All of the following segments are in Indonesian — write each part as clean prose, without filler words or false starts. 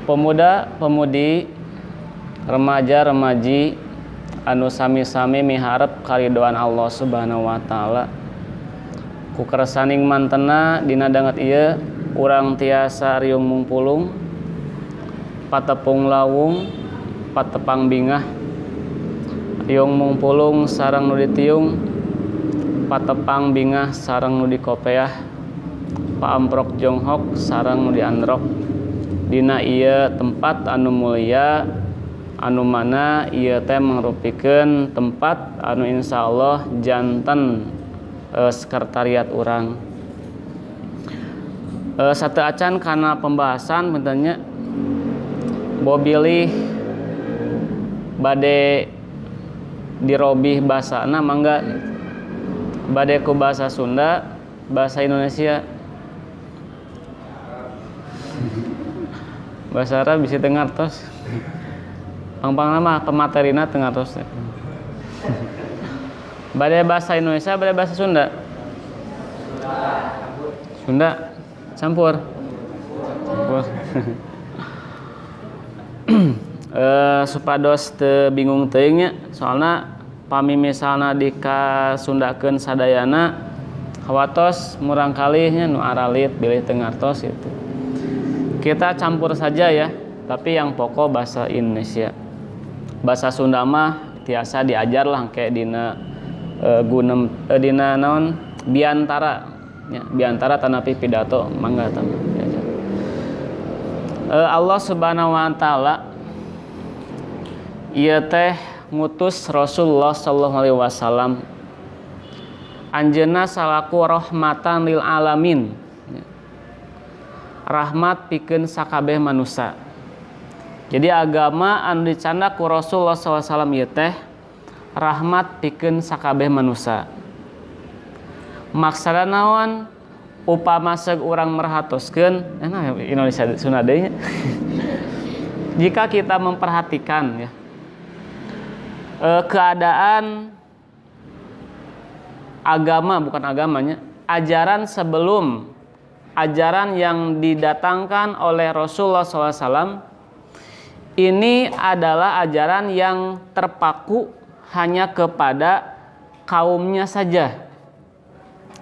pemuda-pemudi, remaja-remaji anu sami-sami miharep karidoan Allah Subhanahu wa taala. Ku kersaning mantena dina danget ieu urang tiasa riung mungpulung, patepung lawung, patepang bingah, riung mungpulung sareng nu ditiung, patepang bingah sareng nu dikopeah, paamprok jonghok sareng nu diandrok. Dina ieu tempat anu mulia anu mana ieu teh mangrupikeun tempat anu insyaallah janten sekretariat urang. Sateu acan kana pembahasan bentennya bobilih bade dirobih basana mangga bade ku bahasa Sunda, bahasa Indonesia, bahasa Arab bisa tengartos. Pang-pang nama pematerina tengartos. Bade bahasa Indonesia, bade bahasa Sunda. Sunda campur. Supados teu bingung teuing nya, soalna pami misalna dikasundakeun sadayana hawatos murang kalihnya nu aralit bilih teu ngartos gitu. Kita campur saja ya, tapi yang pokok bahasa Indonesia. Bahasa Sunda mah tiasa diajar lah kayak dina dina naon biantara ya, biantara tanapi pidato mangga tambah diajar. Allah Subhanahu wa taala ieu teh ngutus Rasulullah sallallahu alaihi wasallam anjeunna salaku rahmatan lil alamin, rahmat pikeun sakabeh manusia. Jadi agama anu dicanda ku Rasulullah SAW ieu teh rahmat pikeun sakabeh manusia. Maksudna naon? Upama seug urang merhatoskeun, Indonesia Sunda deui nya. Jika kita memperhatikan ya keadaan agama, bukan agamanya, ajaran sebelum ajaran yang didatangkan oleh Rasulullah SAW, ini adalah ajaran yang terpaku hanya kepada kaumnya saja.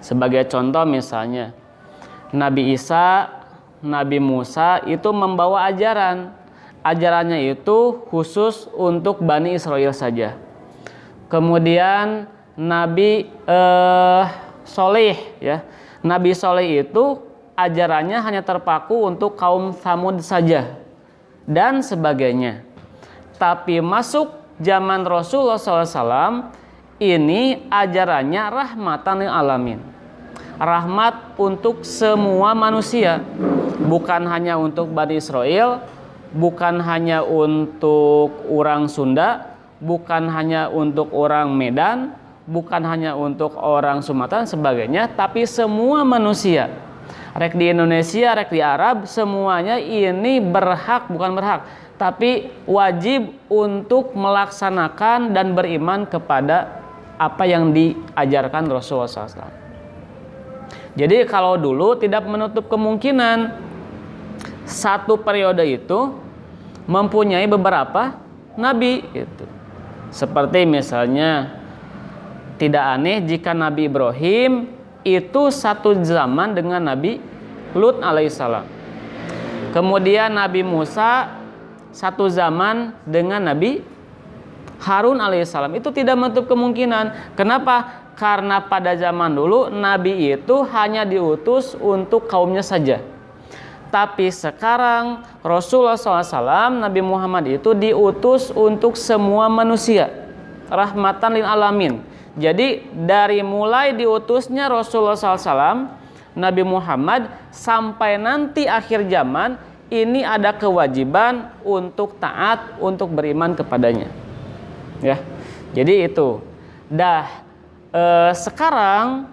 Sebagai contoh misalnya Nabi Isa, Nabi Musa itu membawa ajaran. Ajarannya itu khusus untuk Bani Israel saja. Kemudian Nabi Soleh ya. Nabi Soleh itu ajarannya hanya terpaku untuk kaum Tsamud saja dan sebagainya. Tapi masuk zaman Rasulullah SAW, ini ajarannya rahmatan lil alamin, rahmat untuk semua manusia, bukan hanya untuk Bani Israel, bukan hanya untuk orang Sunda, bukan hanya untuk orang Medan, bukan hanya untuk orang Sumatera dan sebagainya, tapi semua manusia. Rek di Indonesia, rek di Arab, semuanya ini berhak, bukan berhak, tapi wajib untuk melaksanakan dan beriman kepada apa yang diajarkan Rasulullah SAW. Jadi kalau dulu tidak menutup kemungkinan satu periode itu mempunyai beberapa nabi gitu. Seperti misalnya tidak aneh jika Nabi Ibrahim itu satu zaman dengan Nabi Lut alaihissalam. Kemudian Nabi Musa satu zaman dengan Nabi Harun alaihissalam. Itu tidak menutup kemungkinan. Kenapa? Karena pada zaman dulu Nabi itu hanya diutus untuk kaumnya saja. Tapi sekarang Rasulullah SAW, Nabi Muhammad itu diutus untuk semua manusia, rahmatan lil alamin. Jadi dari mulai diutusnya Rasulullah SAW, Nabi Muhammad sampai nanti akhir zaman ini ada kewajiban untuk taat, untuk beriman kepadanya. Ya, jadi itu. Sekarang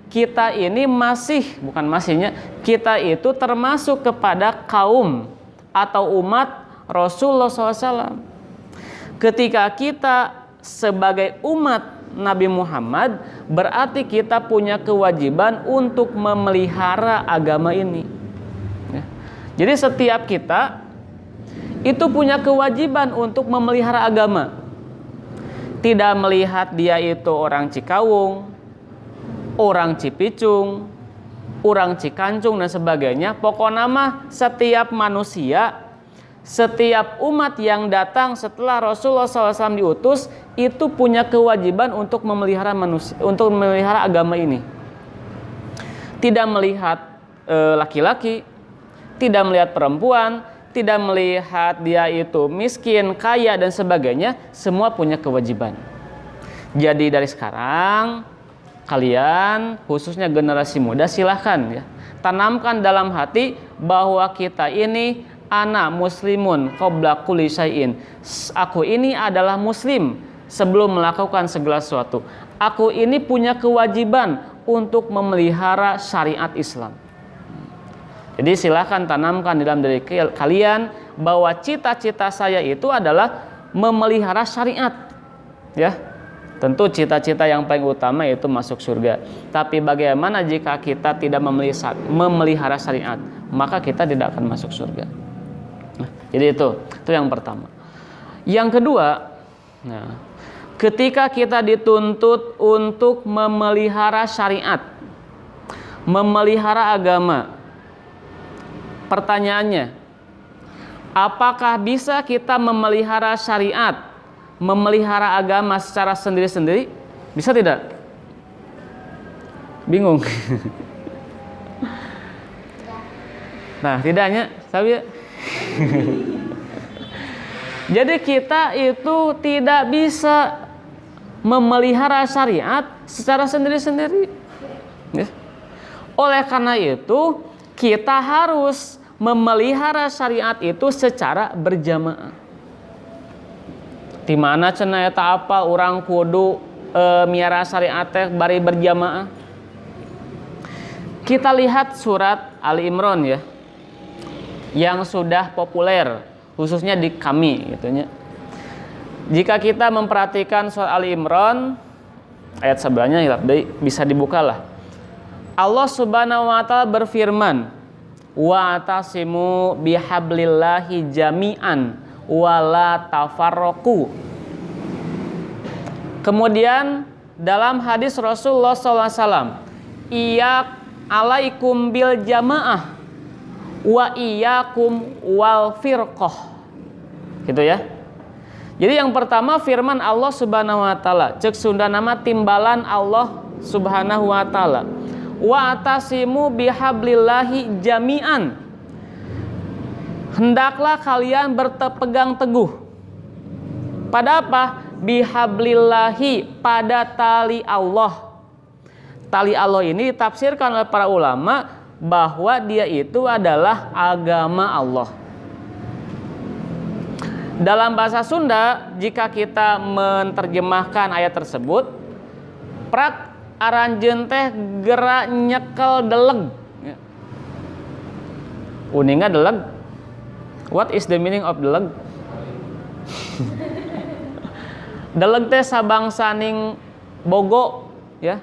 kita ini kita itu termasuk kepada kaum atau umat Rasulullah SAW. Ketika kita sebagai umat Nabi Muhammad, berarti kita punya kewajiban untuk memelihara agama ini. Ya. Jadi setiap kita itu punya kewajiban untuk memelihara agama. Tidak melihat dia itu orang Cikawung, orang Cipicung, orang Cikancung dan sebagainya. Pokoknya mah setiap manusia, setiap umat yang datang setelah Rasulullah SAW diutus itu punya kewajiban untuk memelihara manusia, untuk memelihara agama ini. Tidak melihat laki-laki, tidak melihat perempuan, tidak melihat dia itu miskin, kaya dan sebagainya, semua punya kewajiban. Jadi dari sekarang kalian khususnya generasi muda silahkan ya, tanamkan dalam hati bahwa kita ini ana muslimun qabla kulli syai'in. Aku ini adalah muslim sebelum melakukan segala sesuatu. Aku ini punya kewajiban untuk memelihara syariat Islam. Jadi silahkan tanamkan dalam diri kalian bahwa cita-cita saya itu adalah memelihara syariat. Ya, tentu cita-cita yang paling utama yaitu masuk surga. Tapi bagaimana jika kita tidak memelihara syariat, maka kita tidak akan masuk surga. Nah, jadi itu yang pertama. Yang kedua, nah, ketika kita dituntut untuk memelihara syariat, memelihara agama, pertanyaannya, apakah bisa kita memelihara syariat, memelihara agama secara sendiri-sendiri? Bisa tidak? Bingung? Nah, tidaknya, sabi ya. Jadi kita itu tidak bisa memelihara syariat secara sendiri-sendiri. Ya. Oleh karena itu, kita harus memelihara syariat itu secara berjamaah. Di mana cenah eta apal urang kudu miara syariat teh bari berjamaah. Kita lihat surat Ali Imran ya, yang sudah populer khususnya di kami gitu nya. Jika kita memperhatikan surat Ali Imran ayat sebelahnya bisa dibukalah. Allah Subhanahu wa taala berfirman, "Wa tasimu bihablillahi jami'an wa la tafarraqu." Kemudian dalam hadis Rasulullah SAW, "Iyyak alaikum bil jamaah wa iyyakum wal firqah." Gitu ya. Jadi yang pertama firman Allah Subhanahu wa taala, cek Sunda nama timbalan Allah Subhanahu wa taala. Wa tasimu bihablillahi jami'an. Hendaklah kalian berpegang teguh. Pada apa? Bihablillahi, pada tali Allah. Tali Allah ini ditafsirkan oleh para ulama bahwa dia itu adalah agama Allah. Dalam bahasa Sunda, jika kita menerjemahkan ayat tersebut, prak aranjeun teh gerak nyekel deleg. Uninga deleg. What is the meaning of deleg? Deleg teh sabangsaning bogo, ya.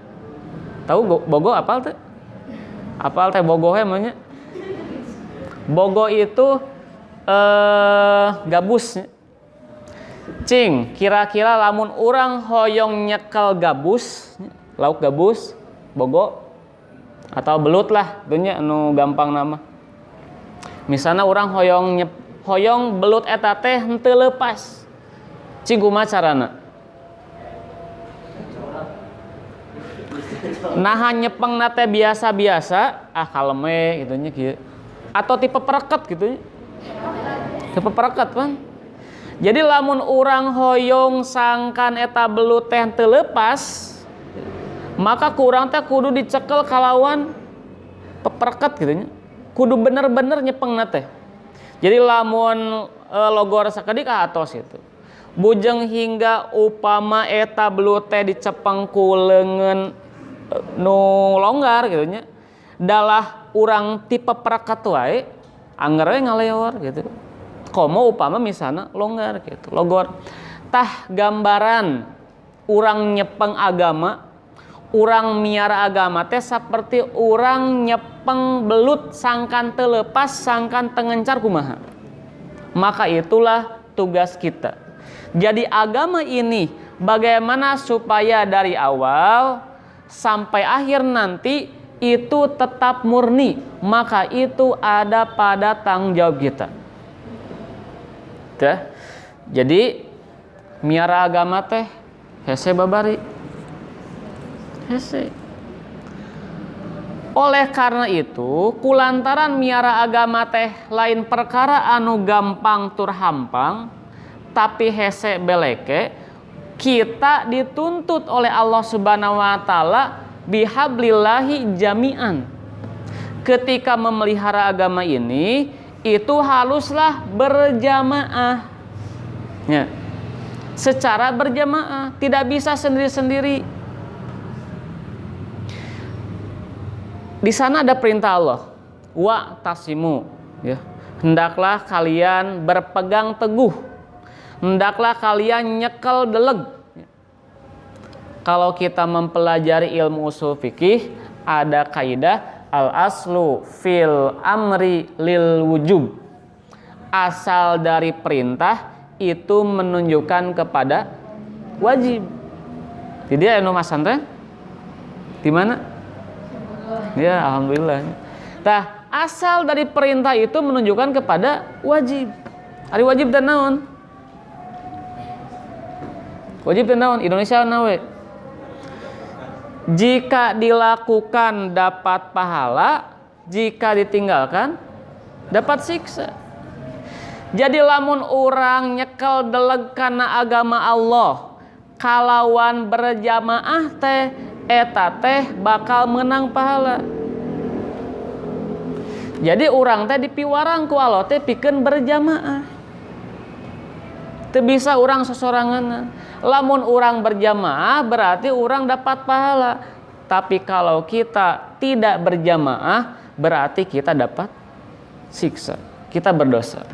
Tahu bogo apal teh? Apal teh bogo he namanya? Bogo itu gabus. Cing, kira-kira lamun urang hoyong nyekel gabus, lauk gabus, bogo atau belut lah, dunya anu gampang nama. Misalnya orang hoyong belut eta teh henteu leupas. Cing kumaha carana? Nah nyepeng nate biasa-biasa, kalem we gitu nya kieu. Atau tipe pereket gitu nya. Tipe pereket kan. Jadi lamun urang hoyong sangkan eta belut teh teu leupas, maka kurang teh kudu dicekel kalawan pepereket gitu nya. Kudu bener-bener nyepeng teh. Jadi lamun logor sakedik atos itu. Bujeng hingga upama eta belut teh dicepeng ku leungeun nu longgar gitu nya. Dalah urang tipe pereket wae anggar we ngaleor gitu. Komo upama misalna longgar gitu, logor. Tah gambaran urang nyepeng agama, urang miara agama teh seperti urang nyepeng belut sangkan teu leupas, sangkan tengencar kumaha. Maka itulah tugas kita. Jadi agama ini bagaimana supaya dari awal sampai akhir nanti itu tetap murni, maka itu ada pada tanggung jawab kita. Tuh. Jadi miara agama teh hese babari. Hese. Oleh karena itu, kulantaran miara agama teh lain perkara anu gampang tur hampang, tapi hese beleke, kita dituntut oleh Allah Subhanahu wa taala bihablillahi jami'an. Ketika memelihara agama ini, itu haruslah berjamaah. Ya. Secara berjamaah, tidak bisa sendiri-sendiri. Di sana ada perintah Allah, wa tasimu, ya. Hendaklah kalian berpegang teguh, hendaklah kalian nyekel deleg. Kalau kita mempelajari ilmu usul fikih, ada kaidah al aslu fil amri lil wujub. Asal dari perintah itu menunjukkan kepada wajib. Jadi anu Mas Santren di mana? Ya, alhamdulillah. Nah, asal dari perintah itu menunjukkan kepada wajib. Ari wajib dan naon? Wajib dan naon? Indonesia nawe. Jika dilakukan dapat pahala, jika ditinggalkan dapat siksa. Jadi lamun orang nyekel deleg kana agama Allah, kalawan berjamaah teh eta teh bakal menang pahala. Jadi orang teh dipiwarang ku Allah teh pikeun berjamaah. Teu bisa orang sosorangan. Lamun orang berjamaah berarti orang dapat pahala. Tapi kalau kita tidak berjamaah berarti kita dapat siksa. Kita berdosa.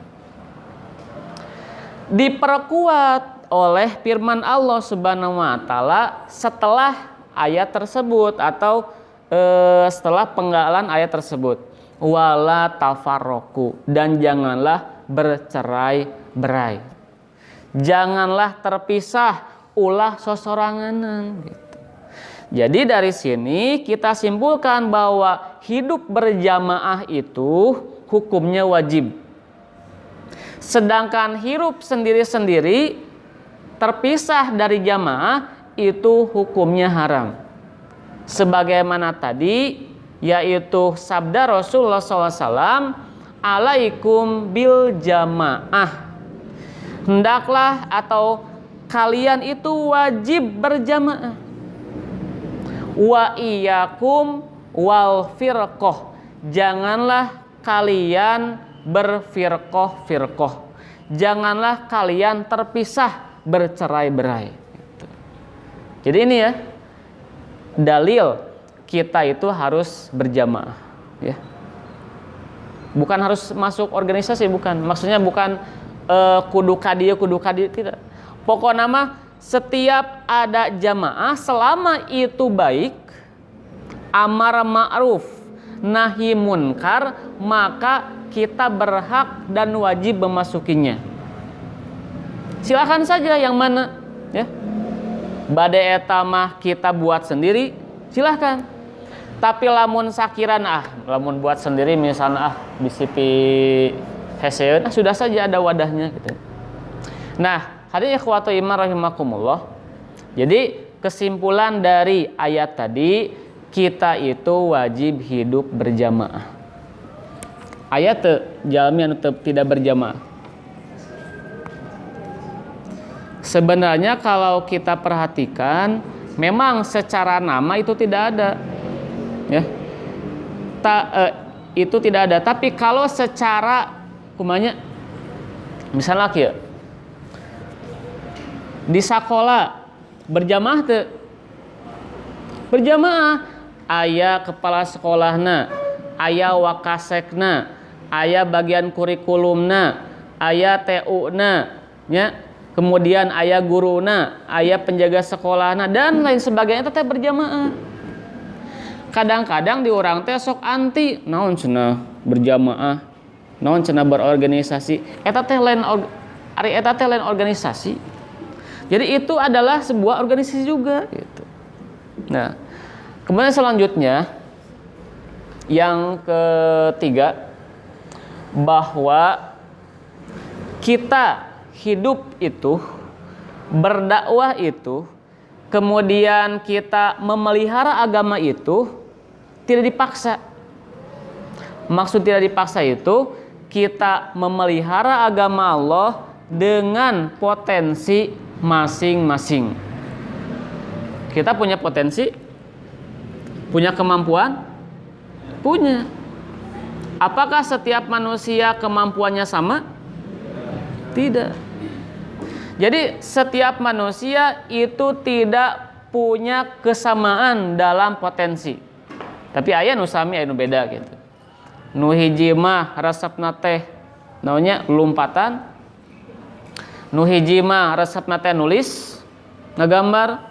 Diperkuat oleh firman Allah Subhanahu wa taala setelah ayat tersebut atau setelah penggalan ayat tersebut, wala tafarroku, dan janganlah bercerai-berai, janganlah terpisah ulah sosoranganan gitu. Jadi dari sini kita simpulkan bahwa hidup berjamaah itu hukumnya wajib, sedangkan hidup sendiri-sendiri terpisah dari jamaah itu hukumnya haram. Sebagaimana tadi, yaitu sabda Rasulullah SAW, alaikum bil jamaah. Hendaklah atau kalian itu wajib berjamaah. Wa iyyakum wal firqah. Janganlah kalian berfirqah-firqah. Janganlah kalian terpisah bercerai-berai. Jadi ini ya, dalil kita itu harus berjamaah, ya. Bukan harus masuk organisasi, bukan. Maksudnya bukan kudu kadieu tidak. Pokoknya mah setiap ada jamaah selama itu baik, amar ma'ruf, nahi munkar, maka kita berhak dan wajib memasukinya. Silakan saja yang mana, ya. Bade eta mah kita buat sendiri, silahkan. Tapi lamun sakiran lamun buat sendiri misalnya bisipi heseun, sudah saja ada wadahnya gitu. Nah, hadirin ikhwatu iman rahimakumullah. Jadi kesimpulan dari ayat tadi, kita itu wajib hidup berjamaah. Ayat jalmi anu tidak berjamaah. Sebenarnya kalau kita perhatikan, memang secara nama itu tidak ada, ya. Itu tidak ada. Tapi kalau secara kumanya, misalnya ya, di sekolah berjamaah tuh, berjamaah, aya kepala sekolahna, aya wakasekna, aya bagian kurikulumna, aya TU-na, ya. Kemudian aya guruna, aya penjaga sekolahna dan lain sebagainya teteh berjamaah. Kadang-kadang di orang teh sok anti naon cenah berjamaah. naon cenah berorganisasi, eta teh lain ari eta teh lain organisasi. Jadi itu adalah sebuah organisasi juga gitu. Nah, kemudian selanjutnya yang ketiga, bahwa kita hidup itu, berdakwah itu, kemudian kita memelihara agama itu tidak dipaksa. Maksud tidak dipaksa itu, kita memelihara agama Allah dengan potensi masing-masing. Kita punya potensi, punya kemampuan, punya. Apakah setiap manusia kemampuannya sama? Tidak. Jadi setiap manusia itu tidak punya kesamaan dalam potensi. Tapi aya nu sami aya nu beda gitu. Nu hiji mah resepna teh naonnya lompatan. Nu hiji mah resepna teh nulis, ngagambar.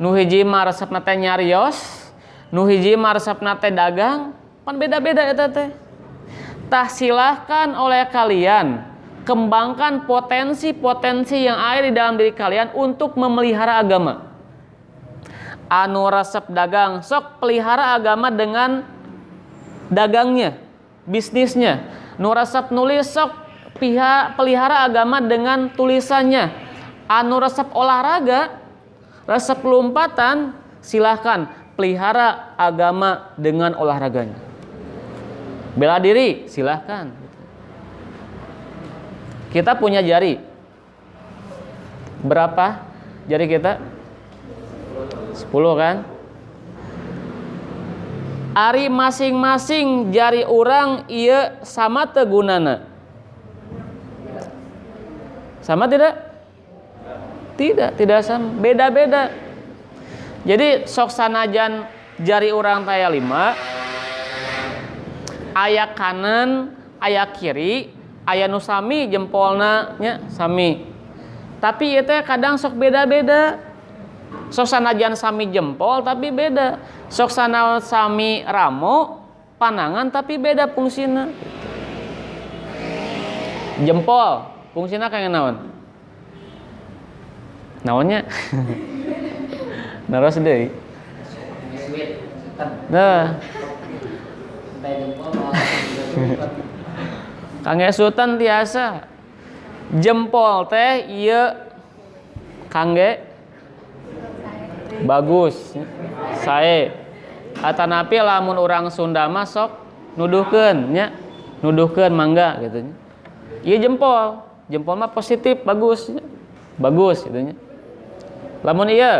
Nu hiji mah resepna teh nyarios. Nu hiji mah resepna teh dagang. Pan beda-beda eta teh. Tah silahkan oleh kalian kembangkan potensi-potensi yang ada di dalam diri kalian untuk memelihara agama. Anu resep dagang, sok pelihara agama dengan dagangnya, bisnisnya. Nu resep nulis, sok pelihara agama dengan tulisannya. Anu resep olahraga, resep lompatan, silahkan pelihara agama dengan olahraganya. Bela diri, silahkan. Kita punya jari. Berapa jari kita? 10 kan? Ari masing-masing jari orang ieu sama teu gunana? Sama tidak? Tidak sama. Beda-beda. Jadi sok sanajan jari orang taya 5, aya kanan, aya kiri, aya nu sami jempolna nya sami. Tapi ieu teh kadang sok beda-beda. Sok sanajan sami jempol tapi beda. Sok sanajan sami ramo panangan tapi beda fungsina. Jempol fungsina kayak naon? Naonnya? Naros deui. Nah. Kangge sultan tiasa. Jempol teh ieu kangge bagus, sae. Atanapi lamun orang Sunda mah sok nuduhkeun nya, nuduhkeun mangga gitu nya. Ieu jempol, jempol mah positif, bagus nya. Bagus gitu nya. Lamun ieu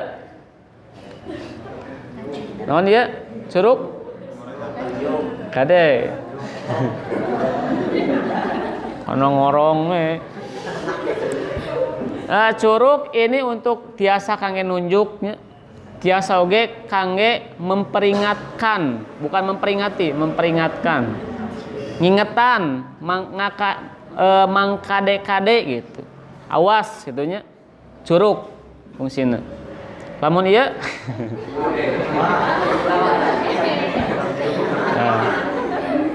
naon ieu? Curug? Kade. Ana ngorong we. Nah, curug ini untuk tiasa kangge nunjuknya. Tiasa oge kangge memperingatkan, bukan memperingati, memperingatkan. Ngingetan, mangkade-kade gitu. Awas gitunya. Curug fungsina. Lamun ieu nah,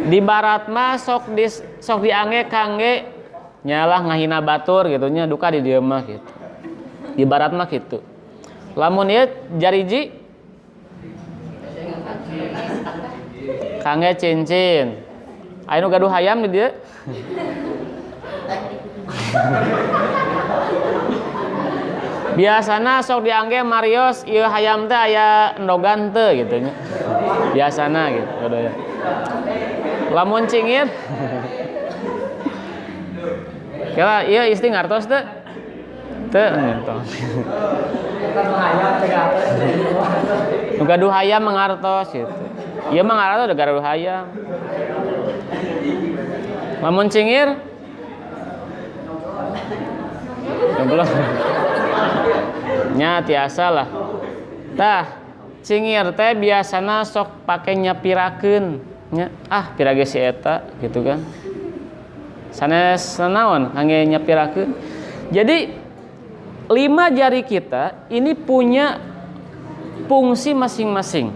di barat mah sok diangge kangge nyalah ngahina batur gitu nya, duka di dieu mah gitu. Di barat mah gitu. Lamun ieu jariji kangge cincin. Aya nu gaduh hayam di dieu. Biasana sok diangge marios ieu hayam teh aya endogan teu gitu nya. Biasana gitu. Lamun cingir kira iya istri ngartos teh? Teu ngartos. Nu gaduh hayam mengartos gitu. Ieu mah ngartos udah gaduh hayam. Lamun cingir belum. Nya tiasa lah. Tah, cingir teh biasana sok pake nyapirakeun nya. Ah, pirage si eta gitu kan. Sanes naon kangge nyapirakeun. Jadi 5 jari kita ini punya fungsi masing-masing.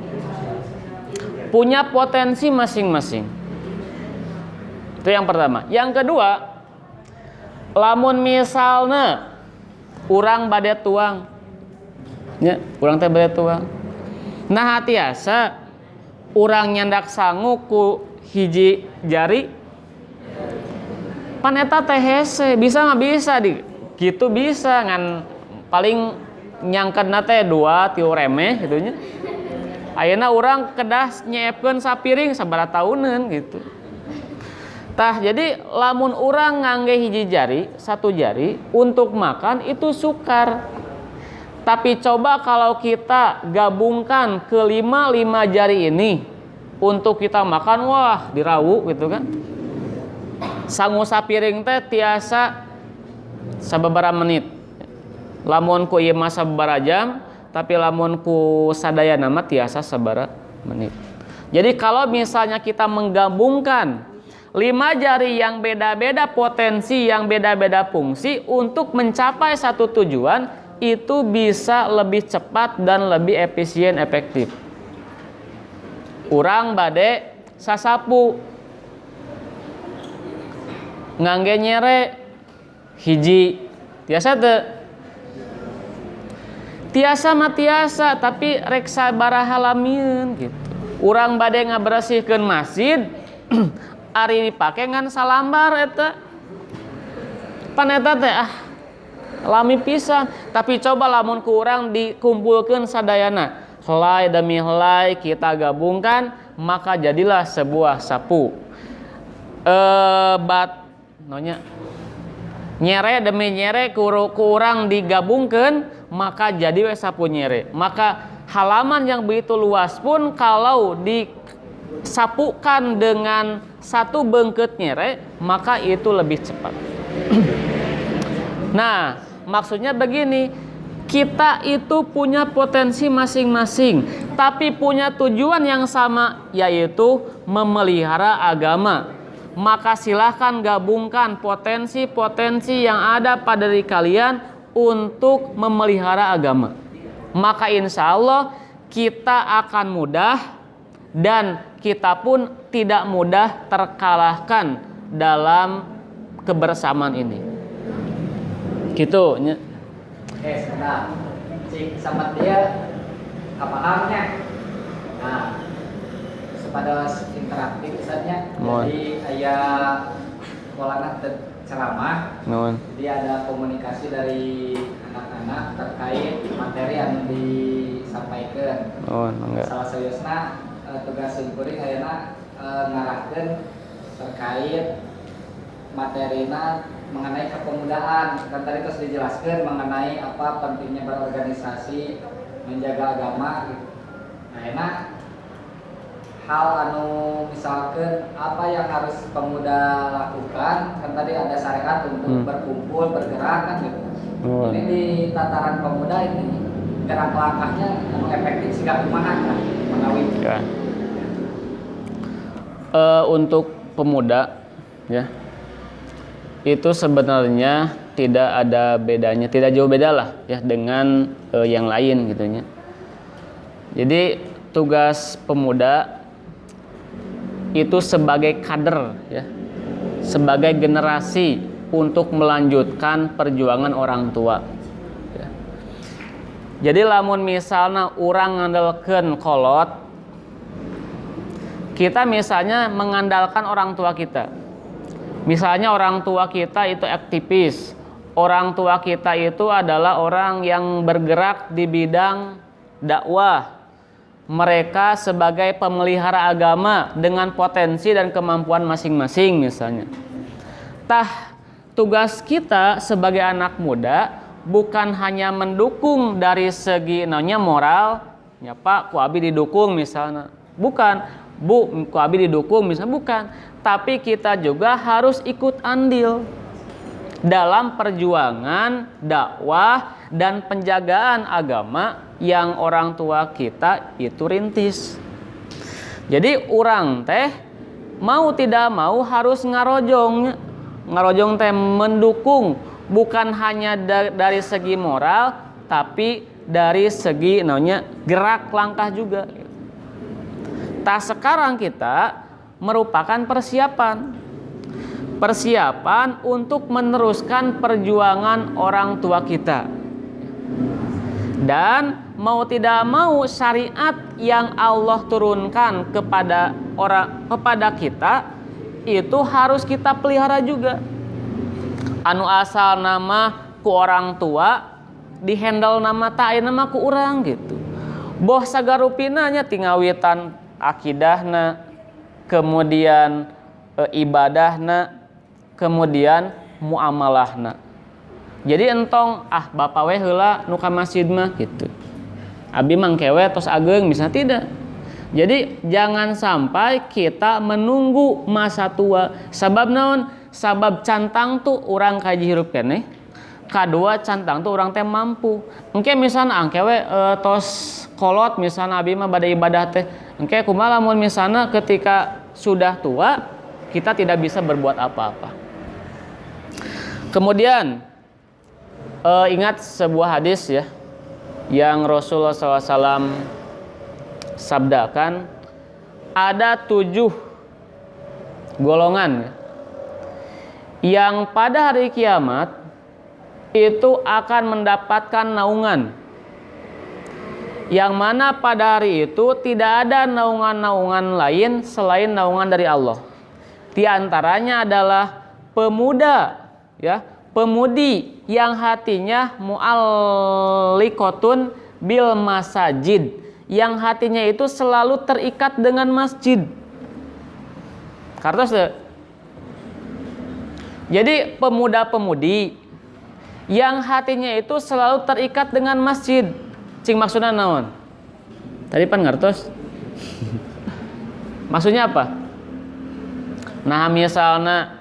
Punya potensi masing-masing. Itu yang pertama. Yang kedua, lamun misalnya urang bade tuang, ya, urang teh bade tuang. Nah hatiasa urang nyandak sangu ku hiji jari, pan eta teh hese, bisa nggak bisa di, gitu bisa ngan paling nyangkedna teh 2 tiu remeh gitunya. Ayeuna urang kedah nyiepkeun sapiring sabaraha tauneun gitu. Tah jadi lamun urang ngangge hiji jari, 1 jari untuk makan itu sukar. Tapi coba kalau kita gabungkan ke 5 jari ini untuk kita makan, wah dirawu gitu kan. Sangu sapiring teh tiasa sababaraha menit. Lamun ku ieu mah sababaraha jam, tapi lamun ku sadayana mah tiasa sabaraha menit. Jadi kalau misalnya kita menggabungkan 5 jari yang beda-beda potensi, yang beda-beda fungsi untuk mencapai satu tujuan, itu bisa lebih cepat dan lebih efisien efektif. Urang bade sasapu ngangge nyere hiji tiasa teu tiasa mah tiasa tapi rek sabaraha lamieun gitu. Urang bade ngabersihkeun masjid ari dipake ngan salambar eta pan eta teh lami pisan. Tapi coba lamun ku urang dikumpulkeun sadayana helai demi helai kita gabungkan, maka jadilah sebuah sapu. Nyere demi nyere ku urang digabungkeun, maka jadi we sapu nyere. Maka halaman yang begitu luas pun kalau disapukan dengan 1 beungkeut nyere, maka itu lebih cepat. Nah, maksudnya begini, kita itu punya potensi masing-masing, tapi punya tujuan yang sama, yaitu memelihara agama. Maka silahkan gabungkan potensi-potensi yang ada pada diri kalian untuk memelihara agama. Maka insya Allah kita akan mudah dan kita pun tidak mudah terkalahkan dalam kebersamaan ini. Gitu. Sebentar. Cik sama dia kapahamnya. Nah, sepados interaktif misalnya. Jadi aya polana ceramah. Jadi ada komunikasi dari anak-anak terkait materi yang disampaikan. Salah satunya tugas kuring ayeuna ngarahkeun terkait materina mengenai kepemudaan. Kan tadi terus dijelaskan mengenai apa pentingnya berorganisasi, menjaga agama gitu. Nah, enak hal anu misalkan apa yang harus pemuda lakukan, kan tadi ada syariat untuk berkumpul, bergerak kan gitu. Ini di tataran pemuda ini gerak langkahnya anu efektif sehingga kumaha kan menawi. Ya. Untuk pemuda ya, itu sebenarnya tidak ada bedanya, tidak jauh beda lah ya dengan yang lain gitunya. Jadi tugas pemuda itu sebagai kader ya, sebagai generasi untuk melanjutkan perjuangan orang tua ya. Jadi lamun misalnya orang ngandalkeun kolot, kita misalnya mengandalkan orang tua kita. Misalnya orang tua kita itu aktivis, orang tua kita itu adalah orang yang bergerak di bidang dakwah. Mereka sebagai pemelihara agama dengan potensi dan kemampuan masing-masing misalnya. Tugas kita sebagai anak muda bukan hanya mendukung dari segi moral, ya Pak, ku abi didukung misalnya. Bukan. Bu, ku abi didukung misalnya, bukan. Tapi kita juga harus ikut andil dalam perjuangan dakwah dan penjagaan agama yang orang tua kita itu rintis. Jadi orang teh mau tidak mau harus ngarojong teh mendukung, bukan hanya dari segi moral, tapi dari segi gerak langkah juga. Sekarang kita merupakan persiapan. persiapan untuk meneruskan perjuangan orang tua kita. Dan mau tidak mau syariat yang Allah turunkan kepada kita itu harus kita pelihara juga. Anu asal nama ku orang tua dihandle nama tak nama ku urang gitu. Boh sagarupina nya tingawitan akidahna, kemudian ibadahna, kemudian muamalahna. Jadi entong bapak we heula nu ka masjid mah gitu. Abi mangkewe tos ageng misalnya tidak. Jadi jangan sampai kita menunggu masa tua. Sabab naon? Sabab cantang tuh urang kaji hirup keneh. Kadua cantang tuh urang teh mampu. Engke misalnya angkewe tos kolot misalnya abi mah bade ibadah teh. Engke kumaha lamun misalnya ketika sudah tua kita tidak bisa berbuat apa-apa. Kemudian ingat sebuah hadis ya yang Rasulullah SAW sabdakan, ada 7 golongan yang pada hari kiamat itu akan mendapatkan naungan, yang mana pada hari itu tidak ada naungan-naungan lain selain naungan dari Allah. Di antaranya adalah pemuda ya, pemudi yang hatinya mu'alliqatun bil masajid, yang hatinya itu selalu terikat dengan masjid. Kartos deh. Jadi pemuda-pemudi yang hatinya itu selalu terikat dengan masjid. Cing maksudnya naon? Tadi pan ngartos. Maksudnya apa? Nah misalnya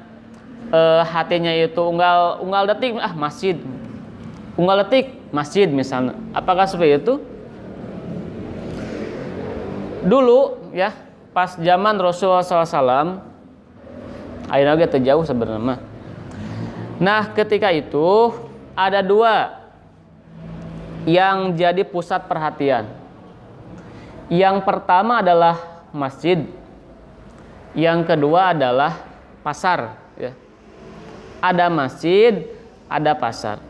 hatinya itu unggal detik masjid, unggal detik masjid misalnya. Apakah seperti itu? Dulu ya pas zaman Rasulullah SAW, ayeuna ge teu jauh sebenarnya. Nah ketika itu ada 2 yang jadi pusat perhatian. Yang pertama adalah masjid, yang kedua adalah pasar ya. Ada masjid, ada pasar.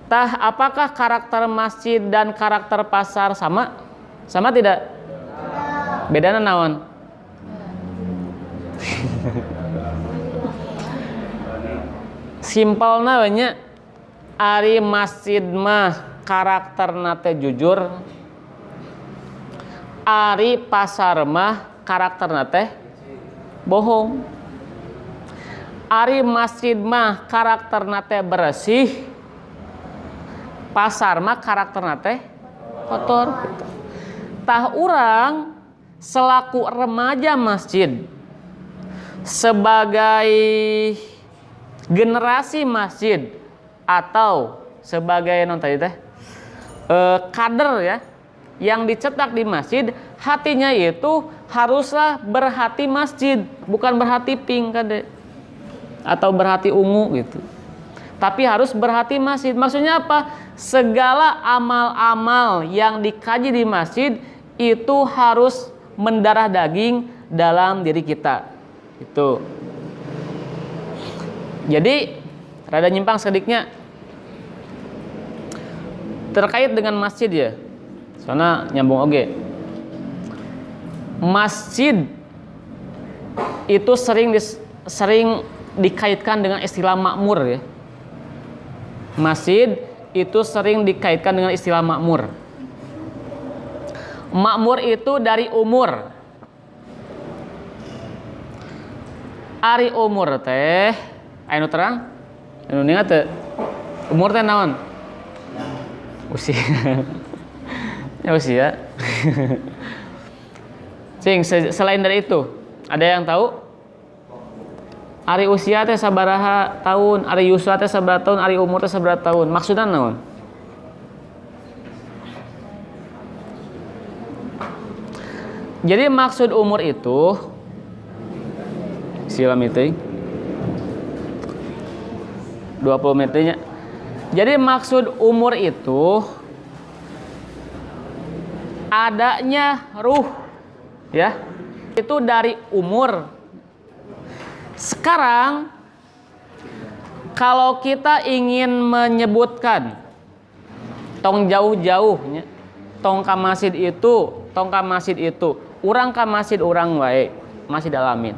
Tah, apakah karakter masjid dan karakter pasar sama? Sama tidak? Bedana naon? Simpelna we nya, ari masjid mah karakterna teh jujur, ari pasar mah karakterna teh bohong. Ari masjid mah karakterna teh bersih, pasar mah karakterna teh kotor. Tah urang selaku remaja masjid, sebagai generasi masjid atau sebagai non tadi teh kader ya yang dicetak di masjid, hatinya itu haruslah berhati masjid, bukan berhati pink kade atau berhati ungu gitu. Tapi harus berhati masjid. Maksudnya apa? Segala amal-amal yang dikaji di masjid itu harus mendarah daging dalam diri kita. Itu. Jadi rada nyimpang sedikitnya terkait dengan masjid ya. Soalnya nyambung oge. Masjid itu sering dikaitkan dengan istilah makmur ya. Masjid itu sering dikaitkan dengan istilah makmur. Makmur itu dari umur. Ari umur teh anu terang? Anu ningat teh? Umur teh naon? Usia. Ya usia. Cing, selain dari itu, ada yang tahu? Ari usia teh sabaraha tahun, ari yuswa teh sabaraha tahun, ari umur teh sabaraha tahun. Maksudna naon? Jadi maksud umur itu sila meeting 20 menitnya. Jadi maksud umur itu adanya ruh ya. Itu dari umur. Sekarang kalau kita ingin menyebutkan tong jauh-jauhnya, tong ka masjid itu, urang ka masjid urang wae, masjid Al-Amin.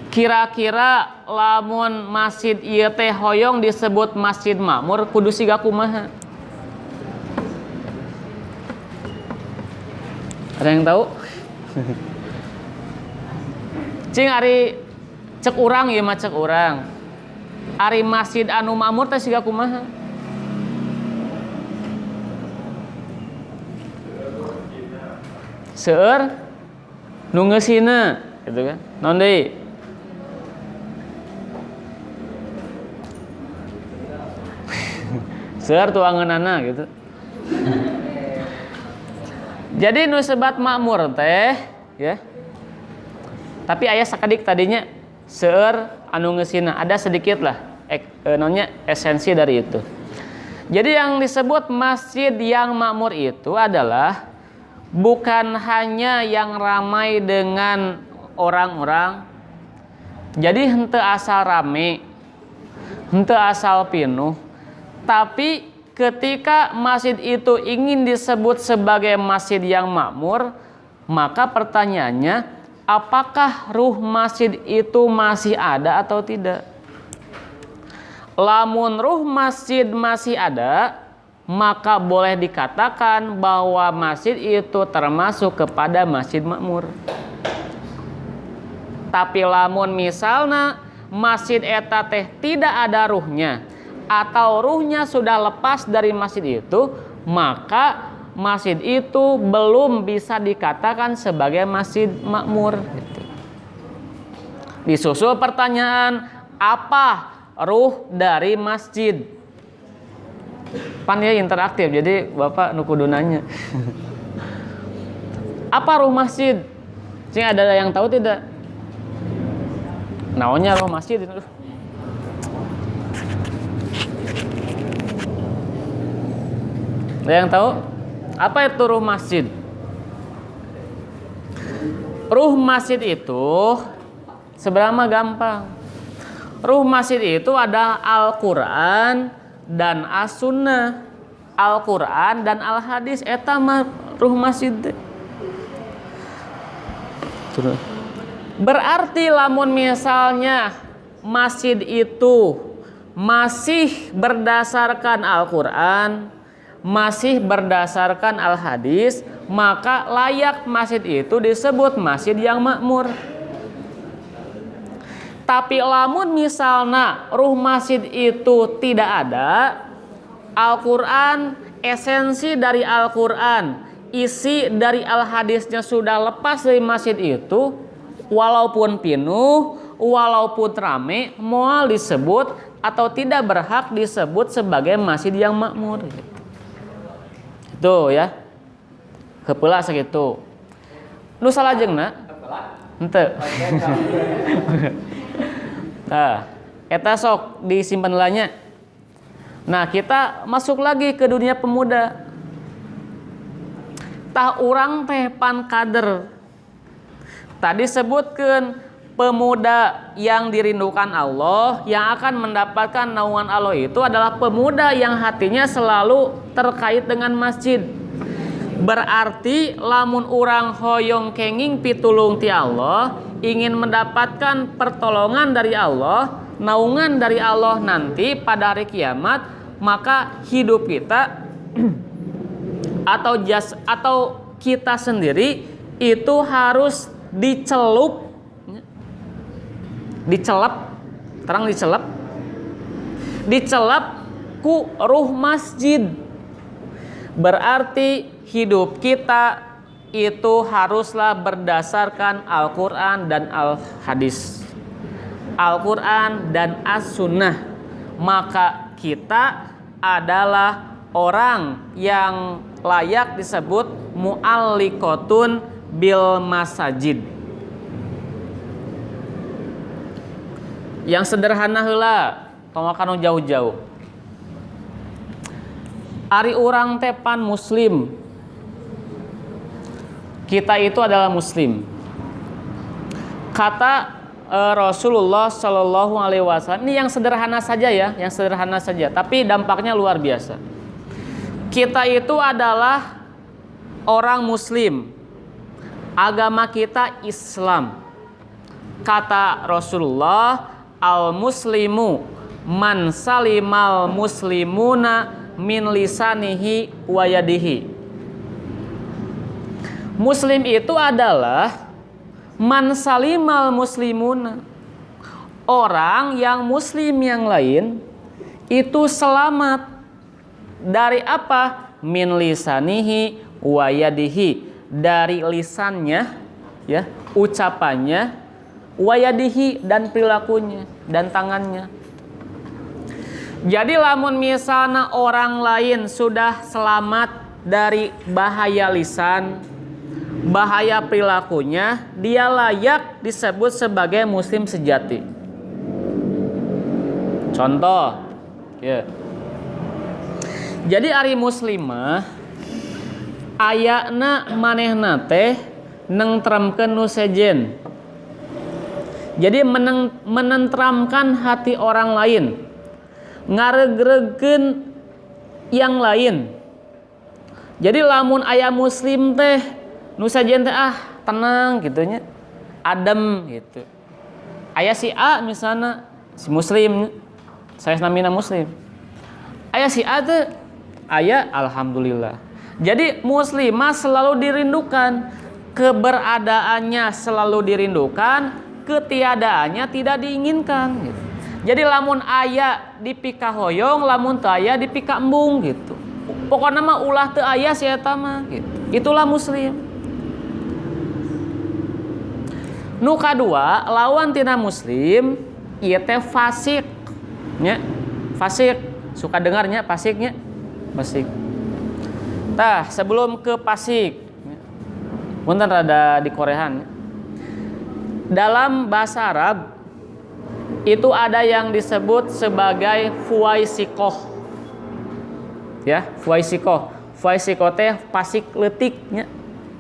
Kira-kira lamun masjid ieu teh hoyong disebut Masjid Makmur kudu siga kumaha? Ada yang tahu? Cing ari cek urang ieu mah cek urang. Ari masjid anu makmur teh siga kumaha? Seueur nu ngeusina gitu kan. Naon deui? Seueur tuangeunana gitu. Jadi nu sebat makmur teh ya. Tapi aya sakadik tadinya seueur anu ngeusina, ada sedikit lah esensi dari itu. Jadi yang disebut masjid yang makmur itu adalah bukan hanya yang ramai dengan orang-orang. Jadi henteu asal rame, henteu asal pinuh, tapi ketika masjid itu ingin disebut sebagai masjid yang makmur, maka pertanyaannya, apakah ruh masjid itu masih ada atau tidak? Lamun ruh masjid masih ada, maka boleh dikatakan bahwa masjid itu termasuk kepada masjid makmur. Tapi lamun misalnya masjid eta teh tidak ada ruhnya, atau ruhnya sudah lepas dari masjid itu, maka masjid itu belum bisa dikatakan sebagai masjid makmur. Disusul pertanyaan, apa ruh dari masjid? Pan ya interaktif, jadi Bapak nu kudu nanya. Apa ruh masjid? Cing ada yang tahu tidak? Naonnya ruh masjid itu? Ada yang tahu? Apa itu ruh masjid? Ruh masjid itu seberapa gampang. Ruh masjid itu ada Al-Quran dan As-Sunnah. Al-Quran dan Al-Hadis eta mah ruh masjid. Berarti lamun misalnya masjid itu masih berdasarkan Al-Quran, masih berdasarkan Al-Hadis, maka layak masjid itu disebut masjid yang makmur. Tapi lamun misalnya ruh masjid itu tidak ada, Al-Quran, esensi dari Al-Quran, isi dari Al-Hadisnya sudah lepas dari masjid itu, walaupun pinuh, walaupun rame, moal disebut atau tidak berhak disebut sebagai masjid yang makmur. Itu ya. Kepeula sakitu. Nu salajengna? Henteu. Nah, eta sok disimpen lanya. Nah, kita masuk lagi ke dunia pemuda. Tah urang teh pan kader. Tadi sebutkeun pemuda yang dirindukan Allah, yang akan mendapatkan naungan Allah itu adalah pemuda yang hatinya selalu terkait dengan masjid. Berarti lamun urang hoyong kenging pitulung ti Allah, ingin mendapatkan pertolongan dari Allah, naungan dari Allah nanti pada hari kiamat, maka hidup kita atau kita sendiri itu harus dicelep ku ruh masjid. Berarti hidup kita itu haruslah berdasarkan Al-Quran dan Al-Hadis, Al-Quran dan As-Sunnah. Maka kita adalah orang yang layak disebut mu'alliqatun bil masajid. Yang sederhana heula, tomakan jauh-jauh. Ari urang tepan muslim. Kita itu adalah muslim. Kata Rasulullah Shallallahu Alaihi Wasallam. Ini yang sederhana saja ya, yang sederhana saja, tapi dampaknya luar biasa. Kita itu adalah orang Muslim, agama kita Islam. Kata Rasulullah, al muslimu man salimal muslimuna min lisanihi wa yadihi. Muslim itu adalah man salimal muslimuna, orang yang muslim yang lain itu selamat dari apa? Min lisanihi wa yadihi, dari lisannya ya, ucapannya, wa yadihi, dan perilakunya dan tangannya. Jadi lamun misalnya orang lain sudah selamat dari bahaya lisan, bahaya perilakunya, dia layak disebut sebagai muslim sejati. Contoh ya. Jadi ari muslimah ayakna manehna teh nentremkeun nu sejen. Jadi menentramkan hati orang lain, ngaregregkeun yang lain. Jadi lamun aya muslim teh nu sajen teh tenang gitu nya, adem gitu. Aya si A misalnya, si muslim, saya namina muslim. Aya si A teh aya alhamdulillah. Jadi muslimah selalu dirindukan, keberadaannya selalu dirindukan, ketiadaannya tidak diinginkan gitu. Jadi lamun aya dipika hoyong, lamun teu aya dipika embung gitu. Pokoknya mah ulah teu aya si eta mah gitu. Itulah muslim. Nu kadua, lawan tina muslim ieu teh fasik nya. Fasik, suka dengarnya fasiknya? Fasik. Tah, sebelum ke fasik, punten rada di Korean. Dalam bahasa Arab itu ada yang disebut sebagai fuaisikoh. Ya, fuaisikoh. Fuaisikoh teh fasik leutiknya.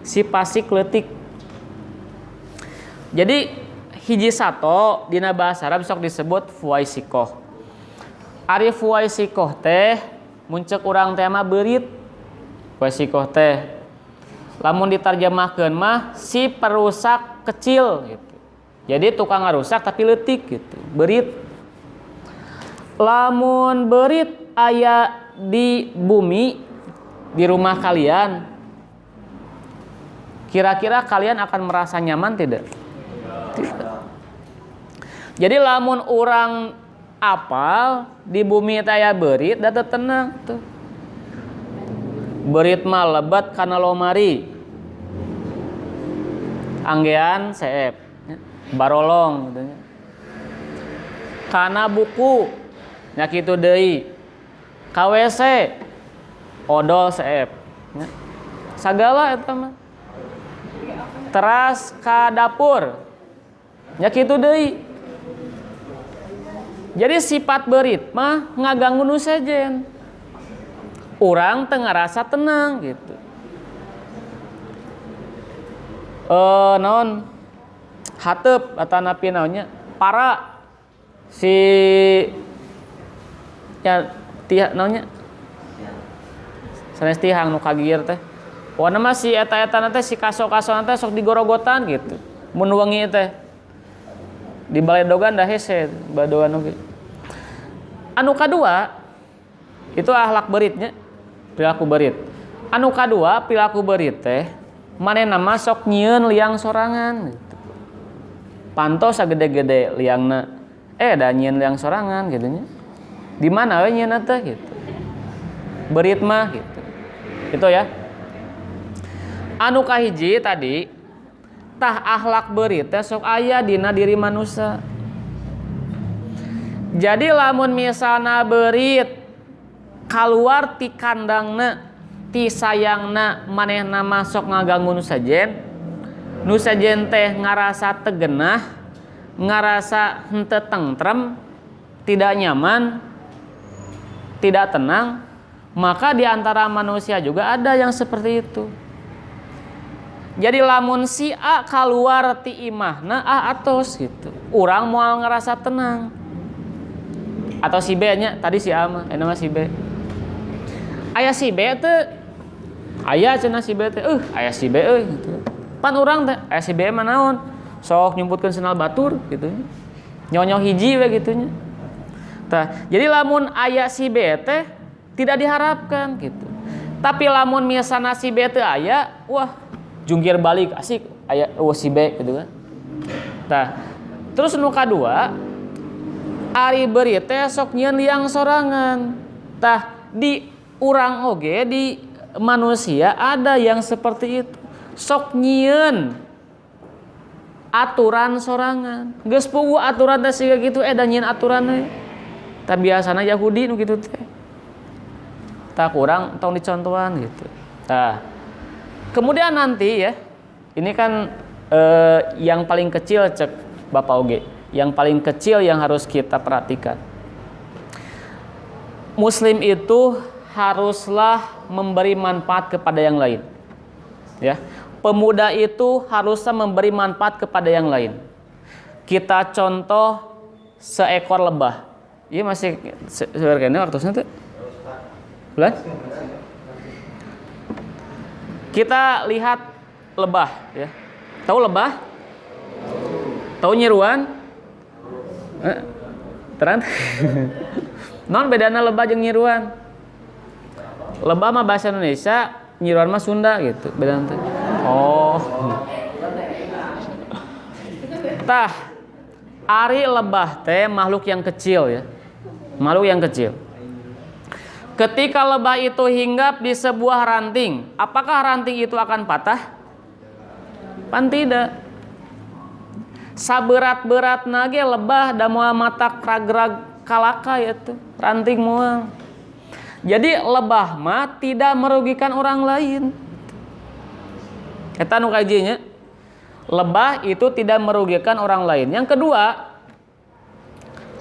Si fasik leutik. Jadi hiji sato dina bahasa Arab sok disebut fuaisikoh. Ari fuaisikoh teh muncul urang teh mah beurit. Fuaisikoh teh lamun ditarjemahkeun mah si perusak kecil gitu. Jadi tukang ngarusak tapi leutik gitu, beurit. Lamun beurit aya di bumi di rumah kalian, kira-kira kalian akan merasa nyaman tidak? Jadi lamun orang apal di bumi aya beurit da teu tenang tuh. Beurit mah lebat kana lomari. Anggean seep, barolong gitu nya. Kana buku nya kitu deui. KWC odol seep nya. Sagala eta mah. Teras ka dapur nya kitu deui. Jadi sifat beurit mah ngaganggu nu sejen. Urang teu ngarasa tenang gitu. Naon? Hateup atanapi naonnya? Para si ya tihang naonnya? Sanes tihang nu kagigir teh. Wana mah si eta-etana teh si kaso-kasona teh sok digorogotan gitu. Mun wengi teh di baledogan dah hese badogan oge. Anu kadua itu akhlak beuritnya, perilaku beurit. Anu kadua perilaku beurit teh manehna mah sok nyieun liang sorangan gitu. Pantos sagede-gede liangna da nyieun liang sorangan gitu nya. Di mana we nyieunna teh gitu. Beurit mah gitu. Itu ya. Anu kahiji tadi tah akhlak beurit teh sok aya dina diri manusia. Jadi lamun misalna beurit kaluar ti kandangna, ti sayangna manehna masuk ngaganggu nu sajen teh ngarasa tegenah, ngarasa henteu tentrem, tidak nyaman, tidak tenang, maka di antara manusia juga ada yang seperti itu. Jadi lamun si A keluar ti imahna A atos gitu. Urang moal ngerasa tenang. Atau si B nya, tadi si A mah, mah si B. Aya si B teh aya cenah si B teh, aya si B euy gitu. Pan urang teh aya si B mah naon? Sok nyumputkeun senal batur gitu. Nyonyoh hiji we gitu nya. Tah, jadi lamun aya si B teh tidak diharapkan gitu. Tapi lamun misalna si B teh aya, wah jungkir balik asik aya si B gitu kan. Tah, terus nu kadua ari beuri teh sok nyieun liang sorangan. Tah, di urang oge di manusia ada yang seperti itu. Sok nyieun aturan sorangan. Geus puguh aturan teh siga kitu da nyieun aturan we. Tah biasana Yahudi nu kitu teh. Tah kurang tong dicontohan gitu. Tah. Kemudian nanti ya, ini kan yang paling kecil cek Bapak oge. Yang paling kecil yang harus kita perhatikan. Muslim itu haruslah memberi manfaat kepada yang lain. Ya. Pemuda itu harusnya memberi manfaat kepada yang lain. Kita contoh seekor lebah. Iya masih sebenarnya waktunya tuh. Bulan? Kita lihat lebah ya. Tahu lebah? Tahu nyeruan? Terang? Non bedana lebah jeung nyeruan. Lebah mah bahasa Indonesia, nyeruan mah Sunda gitu. Bedana teh. Oh. Tah, ari lebah teh makhluk yang kecil ya. Makhluk yang kecil. Ketika lebah itu hinggap di sebuah ranting, apakah ranting itu akan patah? Pan tidak. Saberat-berat nage lebah da moal matak ragrag kalaka ya tuh ranting moal. Jadi lebah mah tidak merugikan orang lain. Eta nu kajinya. Lebah itu tidak merugikan orang lain. Yang kedua,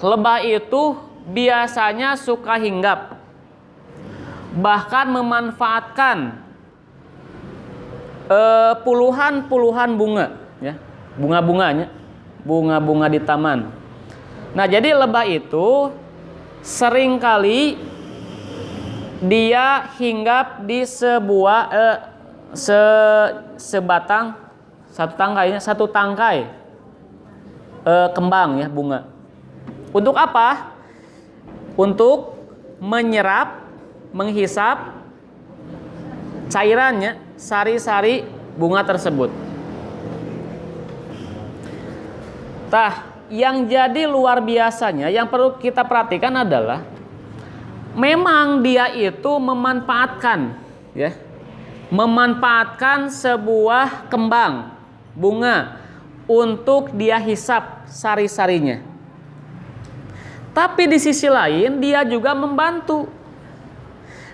lebah itu biasanya suka hinggap. Bahkan memanfaatkan puluhan bunga ya. Bunga-bunganya. Bunga-bunga di taman. Nah, jadi lebah itu seringkali dia hinggap di sebuah sebatang satu tangkai kembang ya bunga. Untuk apa? Untuk menyerap, menghisap cairannya, sari-sari bunga tersebut. Tah, yang jadi luar biasanya yang perlu kita perhatikan adalah memang dia itu memanfaatkan ya. Memanfaatkan sebuah kembang bunga untuk dia hisap sari-sarinya. Tapi di sisi lain dia juga membantu.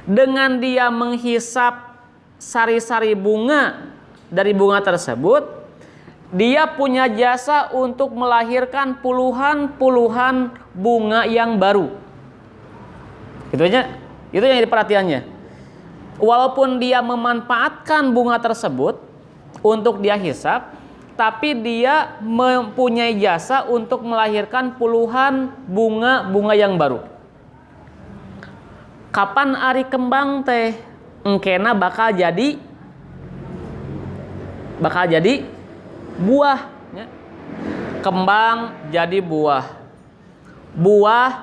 Dengan dia menghisap sari-sari bunga dari bunga tersebut, dia punya jasa untuk melahirkan puluhan bunga yang baru. Itu aja, itu yang jadi perhatiannya. Walaupun dia memanfaatkan bunga tersebut untuk dia hisap, tapi dia mempunyai jasa untuk melahirkan puluhan bunga yang baru. Kapan ari kembang teh engkena bakal jadi buah ya. Kembang jadi buah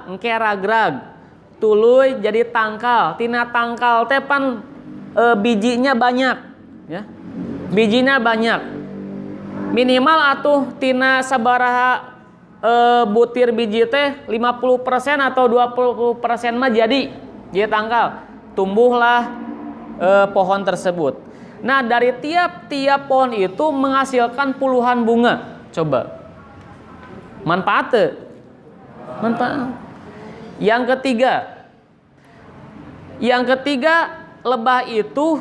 engke ragrag, tuluy jadi tangkal, tina tangkal teh pan bijinya banyak ya. Bijinya banyak, minimal atuh tina sabaraha butir biji teh 50% atau 20% mah jadi tangkal, tumbuhlah pohon tersebut. Nah, dari tiap pohon itu menghasilkan puluhan bunga. Coba. Manfaat. Yang ketiga, lebah itu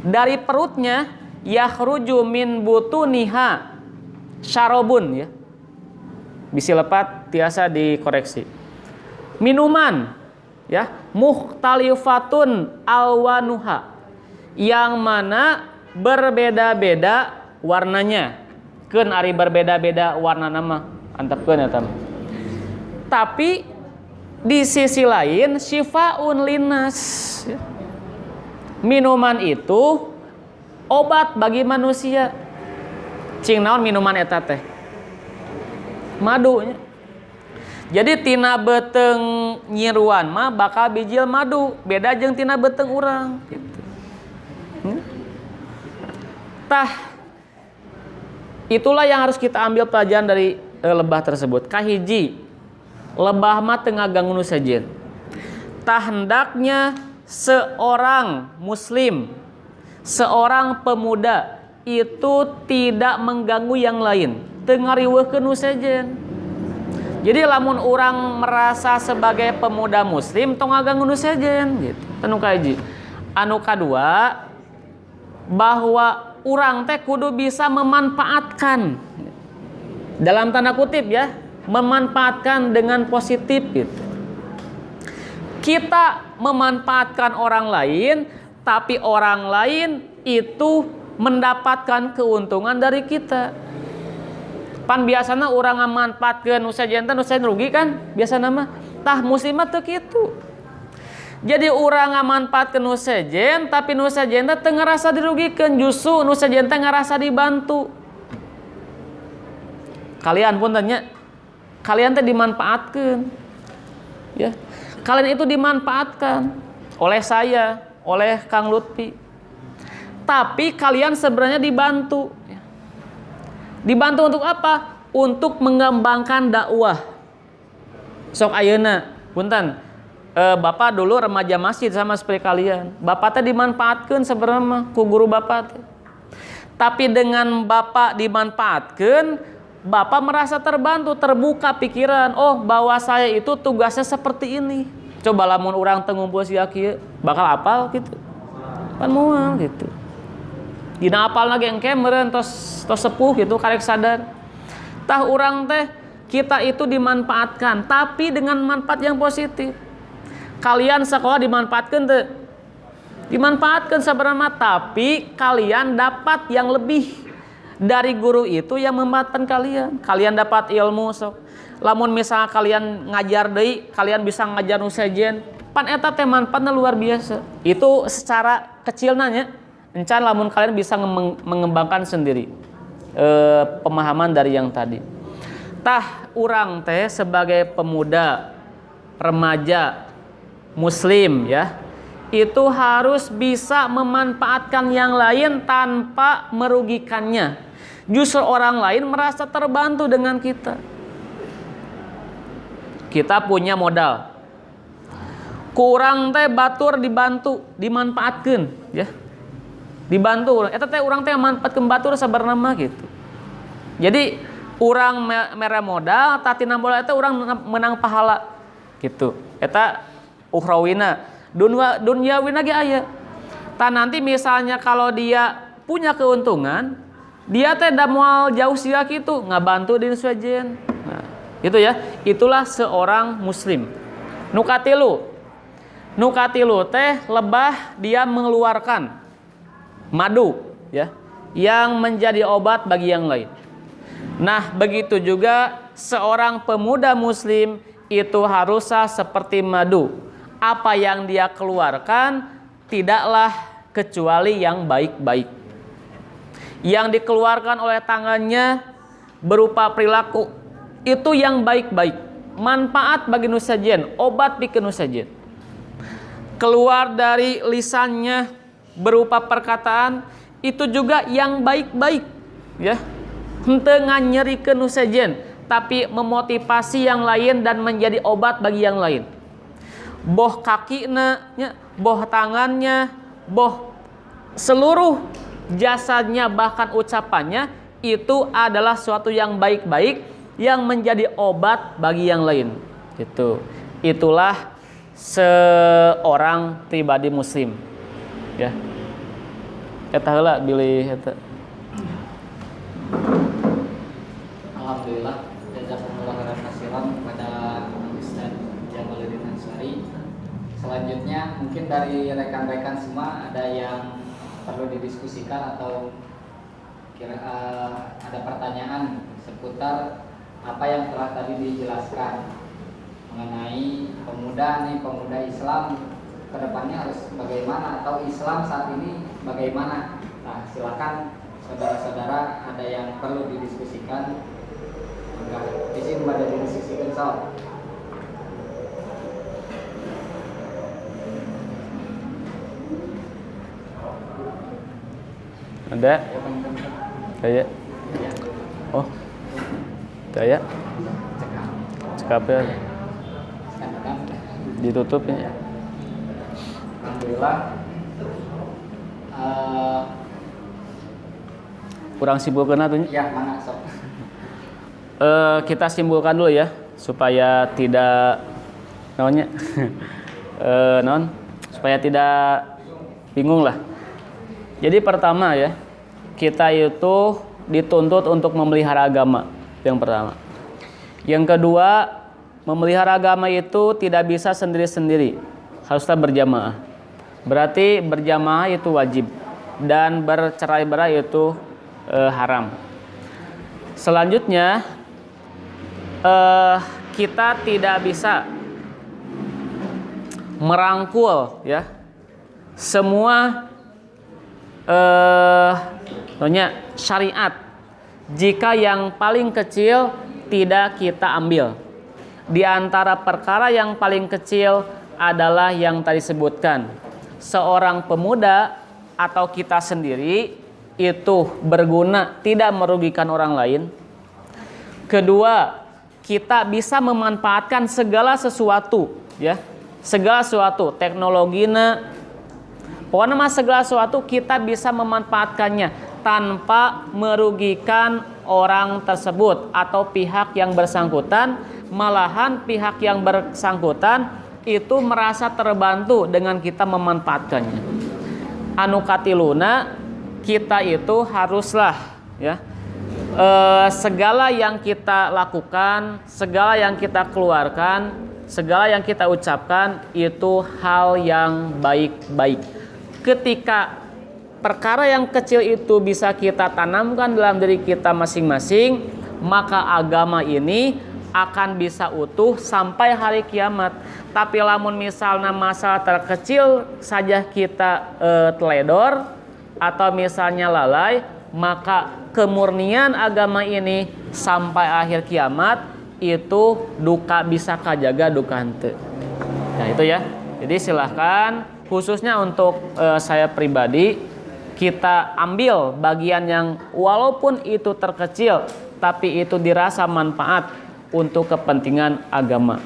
dari perutnya yakhruju min butuniha syarobun ya. Bisi lepat tiasa dikoreksi. Minuman ya, mukhtalifatun alwanuha, yang mana berbeda-beda warnanya. Keun ari berbeda-beda warna nama antepkeun eta. Tapi di sisi lain syifaun linnas. Minuman itu obat bagi manusia. Cing naon minuman eta teh? Madu nya. Jadi tina beteng nyiruan mah bakal bijil madu, beda jeung tina beteng urang gitu. Tah itulah yang harus kita ambil pelajaran dari lebah tersebut. Kahiji, lebah mah teu ngaganggu nu sajen. Tah hendaknya seorang muslim, seorang pemuda itu tidak mengganggu yang lain, teu ngariweuhkeun nu sajen. Jadi lamun orang merasa sebagai pemuda muslim tong ngaganggu nu sajen gitu. Anu kahiji. Anu kadua, bahwa orang teh kudu bisa memanfaatkan, dalam tanda kutip ya, memanfaatkan dengan positif gitu. Kita memanfaatkan orang lain, tapi orang lain itu mendapatkan keuntungan dari kita. Pan biasana orang ngamanfaatkeun nu sajen teh nu sajen rugi kan biasana mah. Tah muslimat teu kitu. Jadi urang ngamanfaatkeun nu sajen tapi nu sajen teh teu ngarasa dirugikeun, justru nu sajen teh ngarasa dibantu. Kalian pun tanya, kalian teh dimanfaatkeun. Ya. Kalian itu dimanfaatkan oleh saya, oleh Kang Lutfi. Tapi kalian sebenarnya dibantu. Dibantu untuk apa? Untuk mengembangkan dakwah. Sok ayeuna, punten. Bapak dulu remaja masjid sama seperti kalian. Bapak teh dimanfaatkeun sebenarnya ku guru bapak teh. Tapi dengan bapak dimanfaatkeun, bapak merasa terbantu, terbuka pikiran. Oh, bahwa saya itu tugasnya seperti ini. Coba lamun urang teu ngumpul sia kieu, bakal apal gitu. Kan moal gitu. Dina apal lagi engke meureun tos sepuh gitu karek sadar. Tah urang teh kita itu dimanfaatkan tapi dengan manfaat yang positif. Kalian sekolah dimanfaatkan teu? Dimanfaatkan sebenarnya, tapi kalian dapat yang lebih dari guru itu yang memanfaatkan kalian. Kalian dapat ilmu sok. Lamun misal kalian ngajar deui, kalian bisa ngajar nu sajen. Pan eta teh manfaatna luar biasa. Itu secara kecilna nya. Encan lamun kalian bisa mengembangkan sendiri pemahaman dari yang tadi. Tah urang teh sebagai pemuda, remaja, muslim ya, itu harus bisa memanfaatkan yang lain tanpa merugikannya. Justru orang lain merasa terbantu dengan kita. Kita punya modal. Kurang teh batur dibantu, dimanfaatkan ya. Dibantu, eta teh urang teh manfaatkeun batur sabarna gitu. Jadi urang mere modal, tatina modal eta urang menang pahala gitu. Eta ukhrawina, dunyawina ge aya. Tah nanti misalnya kalau dia punya keuntungan, dia teh da moal jauh sia kitu, ngabantu di sajen. Nah, itu ya. Itulah seorang muslim. Nu katilu teh lebah dia mengeluarkan madu ya, yang menjadi obat bagi yang lain. Nah, begitu juga seorang pemuda muslim itu haruslah seperti madu. Apa yang dia keluarkan tidaklah kecuali yang baik-baik. Yang dikeluarkan oleh tangannya berupa perilaku itu yang baik-baik. Manfaat bagi nu sajen, obat pikeun nu sajen. Keluar dari lisannya berupa perkataan itu juga yang baik-baik ya. Henteu nganyerikeun nu sajen, tapi memotivasi yang lain dan menjadi obat bagi yang lain. Boh kakina nya, boh tangannya, boh seluruh jasadnya bahkan ucapannya itu adalah suatu yang baik-baik yang menjadi obat bagi yang lain. Itulah seorang pribadi muslim. Ya. Eta heula bilih eta. Alhamdulillah, jazakumullah khairan katsiran kepada Ustaz Jamaluddin Ansari. Selanjutnya mungkin dari rekan-rekan semua ada yang perlu didiskusikan atau ada pertanyaan seputar apa yang telah tadi dijelaskan mengenai pemuda Islam kedepannya harus bagaimana, atau Islam saat ini bagaimana. Nah, silakan saudara-saudara, ada yang perlu didiskusikan. Enggak, di sini ada didiskusikan soal. Ada? Daya. Oh. Daya. Cekap ya. Ditutup ya. Alhamdulillah. Kurang simpulkan atunya. Ya, mana sok. Kita simpulkan dulu ya supaya tidak supaya tidak bingung lah. Jadi pertama ya, kita itu dituntut untuk memelihara agama, yang pertama. Yang kedua, memelihara agama itu tidak bisa sendiri-sendiri, haruslah berjamaah. Berarti berjamaah itu wajib dan bercerai-berai itu haram. Selanjutnya, kita tidak bisa merangkul ya semua syariat jika yang paling kecil tidak kita ambil. Di antara perkara yang paling kecil adalah yang tadi sebutkan, seorang pemuda atau kita sendiri itu berguna, tidak merugikan orang lain. Kedua, kita bisa memanfaatkan segala sesuatu ya, segala sesuatu, teknologinya, pokoknya segala sesuatu kita bisa memanfaatkannya tanpa merugikan orang tersebut atau pihak yang bersangkutan. Malahan pihak yang bersangkutan itu merasa terbantu dengan kita memanfaatkannya. Anu katiluna, kita itu haruslah ya, segala yang kita lakukan, segala yang kita keluarkan, segala yang kita ucapkan itu hal yang baik-baik. Ketika perkara yang kecil itu bisa kita tanamkan dalam diri kita masing-masing, maka agama ini akan bisa utuh sampai hari kiamat. Tapi lamun misalnya masalah terkecil saja kita teledor atau misalnya lalai, maka kemurnian agama ini sampai akhir kiamat itu duka bisa kajaga duka henteu. Nah itu ya. Jadi silahkan khususnya untuk saya pribadi, kita ambil bagian yang walaupun itu terkecil tapi itu dirasa manfaat untuk kepentingan agama.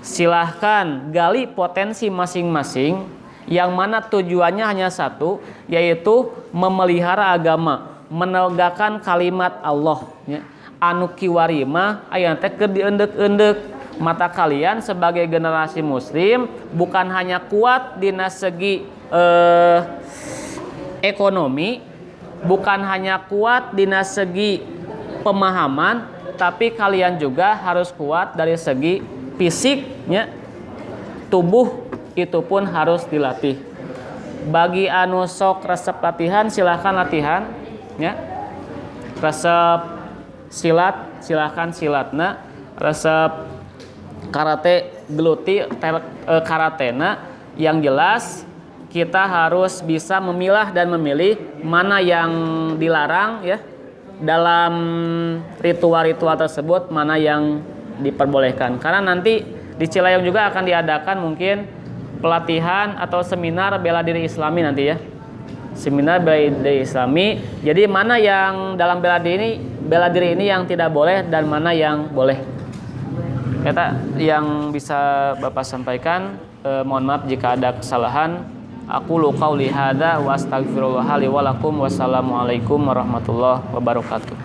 Silahkan gali potensi masing-masing yang mana tujuannya hanya satu, yaitu memelihara agama, menegakkan kalimat Allah ya. Anu kiwarima aya teh keur diendek-endek. Mata kalian sebagai generasi muslim bukan hanya kuat dina segi ekonomi, bukan hanya kuat dina segi pemahaman, tapi kalian juga harus kuat dari segi fisiknya. Tubuh itu pun harus dilatih. Bagi anu sok resep latihan, silahkan latihan ya. Resep silat silahkan silatna, resep karate geluti karatena. Yang jelas kita harus bisa memilah dan memilih mana yang dilarang ya dalam ritual-ritual tersebut, mana yang diperbolehkan. Karena nanti di Cilayong juga akan diadakan mungkin pelatihan atau seminar bela diri Islami nanti ya. Seminar bela diri Islami. Jadi mana yang dalam bela diri ini yang tidak boleh dan mana yang boleh. Kata yang bisa Bapak sampaikan, mohon maaf jika ada kesalahan. Aku qauli hadza wa astaghfirullah li wa lakum. Wassalamualaikum warahmatullahi wabarakatuh.